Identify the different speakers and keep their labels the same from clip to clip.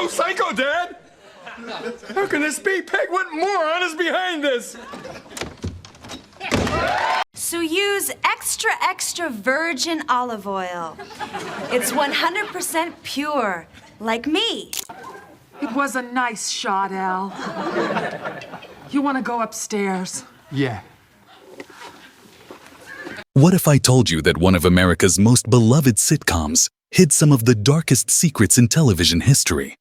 Speaker 1: go psycho, Dad! How can this be? Peg, what moron is behind this?
Speaker 2: So use extra virgin olive oil. It's 100% pure, like me.
Speaker 3: It was a nice shot, Al. You want to go upstairs?
Speaker 1: Yeah.
Speaker 4: What if I told you that one of America's most beloved sitcoms hid some of the darkest secrets in television history?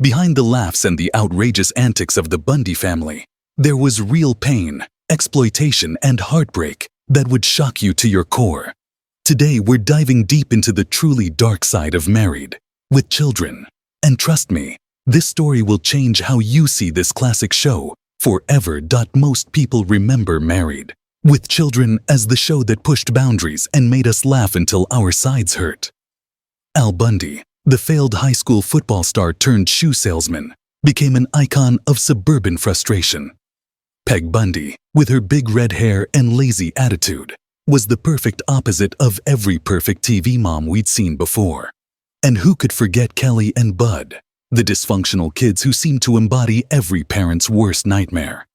Speaker 4: Behind the laughs and the outrageous antics of the Bundy family, there was real pain, exploitation, and heartbreak that would shock you to your core. Today, we're diving deep into the truly dark side of Married, with Children. And trust me, this story will change how you see this classic show forever. Most people remember Married, with Children as the show that pushed boundaries and made us laugh until our sides hurt. Al Bundy, the failed high school football star turned shoe salesman, became an icon of suburban frustration. Peg Bundy, with her big red hair and lazy attitude, was the perfect opposite of every perfect TV mom we'd seen before. And who could forget Kelly and Bud, the dysfunctional kids who seemed to embody every parent's worst nightmare?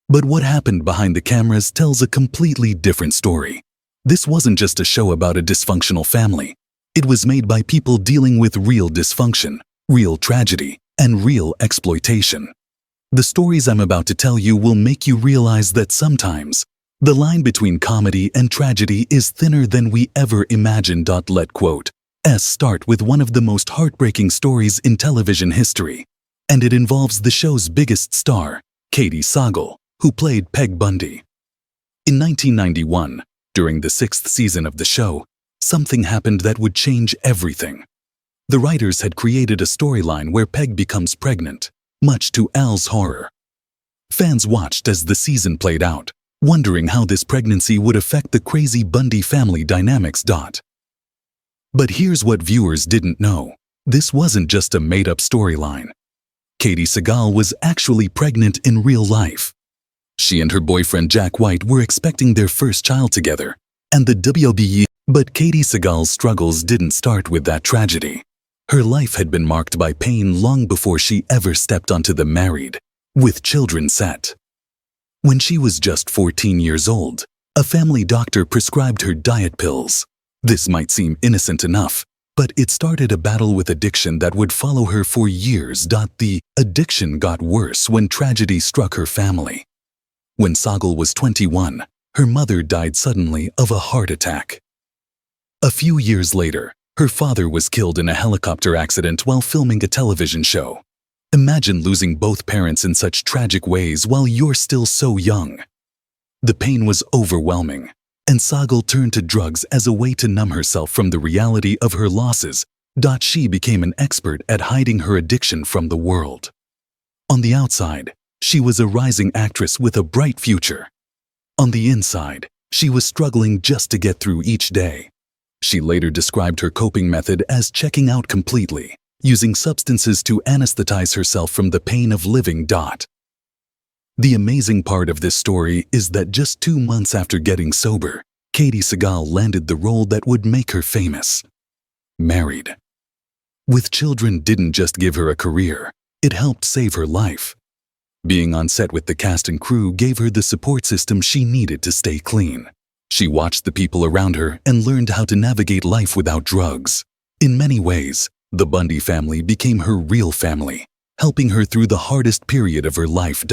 Speaker 4: But what happened behind the cameras tells a completely different story. This wasn't just a show about a dysfunctional family. It was made by people dealing with real dysfunction, real tragedy, and real exploitation. The stories I'm about to tell you will make you realize that sometimes the line between comedy and tragedy is thinner than we ever imagined. Let quote S start with one of the most heartbreaking stories in television history, and it involves the show's biggest star, Katie Sagal, who played Peg Bundy. In 1991, during the 6th season of the show, something happened that would change everything. The writers had created a storyline where Peg becomes pregnant, much to Al's horror. Fans watched as the season played out, wondering how this pregnancy would affect the crazy Bundy family dynamics. But here's what viewers didn't know. This wasn't just a made-up storyline. Katie Sagal was actually pregnant in real life. She and her boyfriend Jack White were expecting their first child together, and the WBE. But Katie Sagal's struggles didn't start with that tragedy. Her life had been marked by pain long before she ever stepped onto the Married, with Children set. When she was just 14 years old, a family doctor prescribed her diet pills. This might seem innocent enough, but it started a battle with addiction that would follow her for years. The addiction got worse when tragedy struck her family. When Sagal was 21, her mother died suddenly of a heart attack. A few years later, her father was killed in a helicopter accident while filming a television show. Imagine losing both parents in such tragic ways while you're still so young. The pain was overwhelming, and Sagal turned to drugs as a way to numb herself from the reality of her losses. She became an expert at hiding her addiction from the world. On the outside, she was a rising actress with a bright future. On the inside, she was struggling just to get through each day. She later described her coping method as checking out completely, using substances to anesthetize herself from the pain of living. The amazing part of this story is that just 2 months after getting sober, Katie Sagal landed the role that would make her famous. Married. With Children didn't just give her a career, it helped save her life. Being on set with the cast and crew gave her the support system she needed to stay clean. She watched the people around her and learned how to navigate life without drugs. In many ways, the Bundy family became her real family, helping her through the hardest period of her life.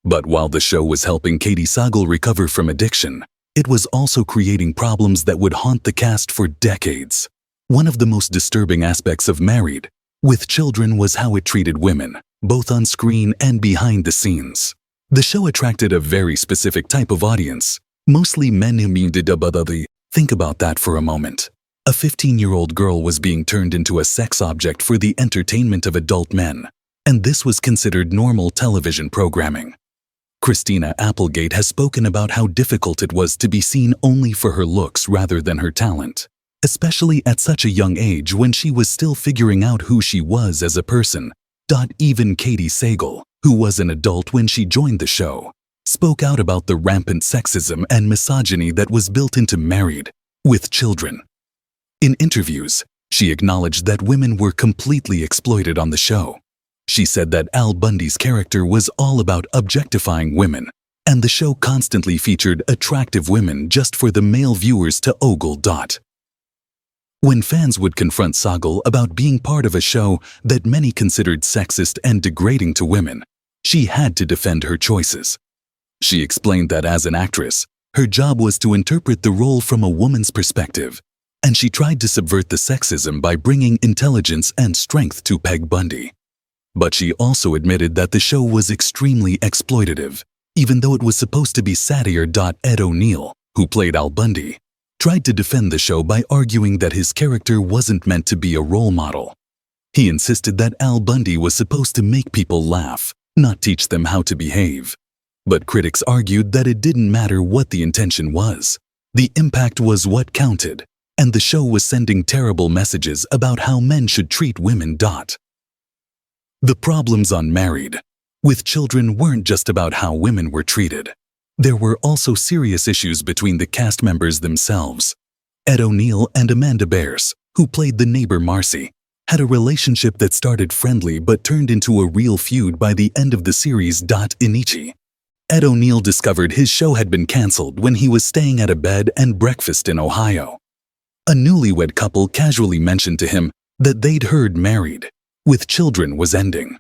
Speaker 4: But while the show was helping Katie Sagal recover from addiction, it was also creating problems that would haunt the cast for decades. One of the most disturbing aspects of Married, with Children, was how it treated women, both on screen and behind the scenes. The show attracted a very specific type of audience, mostly men who needed a buddy. Think about that for a moment. A 15-year-old girl was being turned into a sex object for the entertainment of adult men, and this was considered normal television programming. Christina Applegate has spoken about how difficult it was to be seen only for her looks rather than her talent, especially at such a young age when she was still figuring out who she was as a person. Even Katie Sagal, who was an adult when she joined the show, spoke out about the rampant sexism and misogyny that was built into Married, with Children. In interviews, She acknowledged that women were completely exploited on the show. She said that Al Bundy's character was all about objectifying women, and the show constantly featured attractive women just for the male viewers to ogle. When fans would confront Sagal about being part of a show that many considered sexist and degrading to women, she had to defend her choices. She explained that as an actress, her job was to interpret the role from a woman's perspective, and she tried to subvert the sexism by bringing intelligence and strength to Peg Bundy. But she also admitted that the show was extremely exploitative, even though it was supposed to be satire. Ed O'Neill, who played Al Bundy, tried to defend the show by arguing that his character wasn't meant to be a role model. He insisted that Al Bundy was supposed to make people laugh, not teach them how to behave. But critics argued that it didn't matter what the intention was. The impact was what counted, and the show was sending terrible messages about how men should treat women. The problems on Married with Children weren't just about how women were treated. There were also serious issues between the cast members themselves. Ed O'Neill and Amanda Bears, who played the neighbor Marcy, had a relationship that started friendly but turned into a real feud by the end of the series. Inichi. Ed O'Neill discovered his show had been canceled when he was staying at a bed and breakfast in Ohio. A newlywed couple casually mentioned to him that they'd heard Married with Children was ending.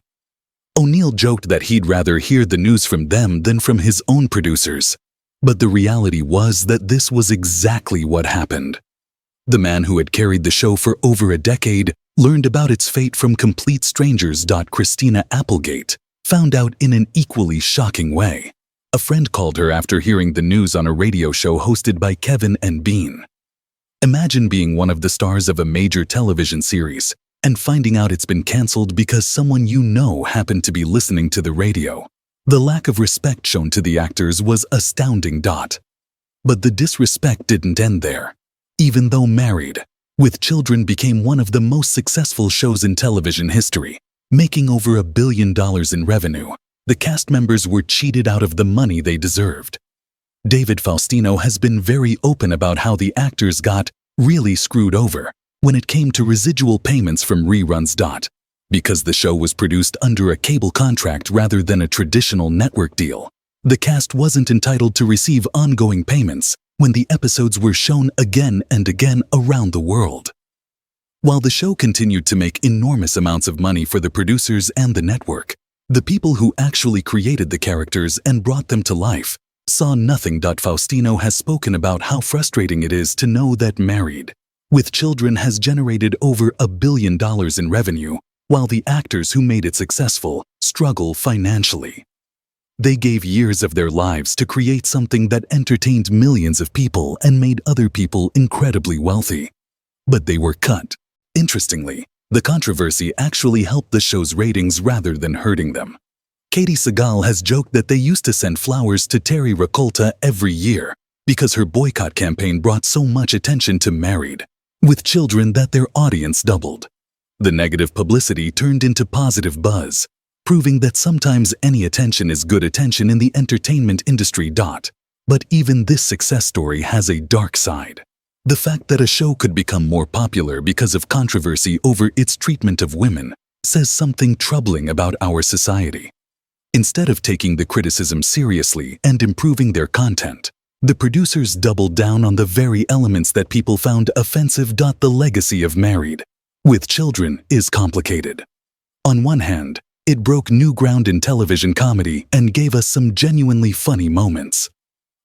Speaker 4: O'Neill joked that he'd rather hear the news from them than from his own producers, but the reality was that this was exactly what happened. The man who had carried the show for over a decade learned about its fate from complete strangers. Christina Applegate found out in an equally shocking way. A friend called her after hearing the news on a radio show hosted by Kevin and Bean. Imagine being one of the stars of a major television series and finding out it's been canceled because someone you know happened to be listening to the radio. The lack of respect shown to the actors was astounding. But the disrespect didn't end there. Even though Married with Children became one of the most successful shows in television history, making over $1 billion in revenue, the cast members were cheated out of the money they deserved. David Faustino has been very open about how the actors got really screwed over when it came to residual payments from reruns. Because the show was produced under a cable contract rather than a traditional network deal, the cast wasn't entitled to receive ongoing payments when the episodes were shown again and again around the world. While the show continued to make enormous amounts of money for the producers and the network, the people who actually created the characters and brought them to life saw nothing. Faustino has spoken about how frustrating it is to know that Married with Children has generated over $1 billion in revenue, while the actors who made it successful struggle financially. They gave years of their lives to create something that entertained millions of people and made other people incredibly wealthy. But they were cut. Interestingly, the controversy actually helped the show's ratings rather than hurting them. Katie Sagal has joked that they used to send flowers to Terry Rakolta every year because her boycott campaign brought so much attention to Married with Children that their audience doubled. The negative publicity turned into positive buzz, proving that sometimes any attention is good attention in the entertainment industry. But even this success story has a dark side. The fact that a show could become more popular because of controversy over its treatment of women says something troubling about our society. Instead of taking the criticism seriously and improving their content, the producers doubled down on the very elements that people found offensive. The legacy of Married with Children is complicated. On one hand, it broke new ground in television comedy and gave us some genuinely funny moments.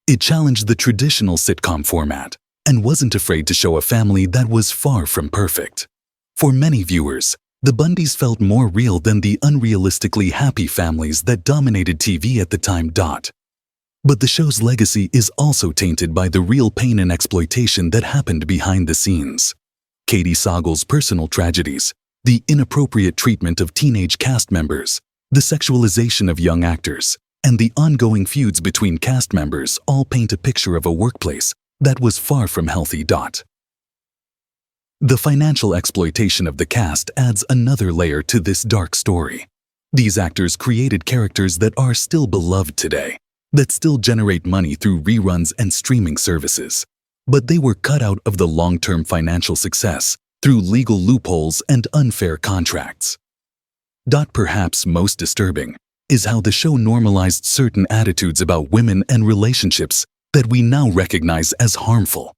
Speaker 4: It challenged the traditional sitcom format and wasn't afraid to show a family that was far from perfect. For many viewers, the Bundys felt more real than the unrealistically happy families that dominated TV at the time. But the show's legacy is also tainted by the real pain and exploitation that happened behind the scenes. Katie Sagal's personal tragedies, the inappropriate treatment of teenage cast members, the sexualization of young actors, and the ongoing feuds between cast members all paint a picture of a workplace that was far from healthy. The financial exploitation of the cast adds another layer to this dark story. These actors created characters that are still beloved today, that still generate money through reruns and streaming services. But they were cut out of the long-term financial success through legal loopholes and unfair contracts. Perhaps most disturbing is how the show normalized certain attitudes about women and relationships that we now recognize as harmful.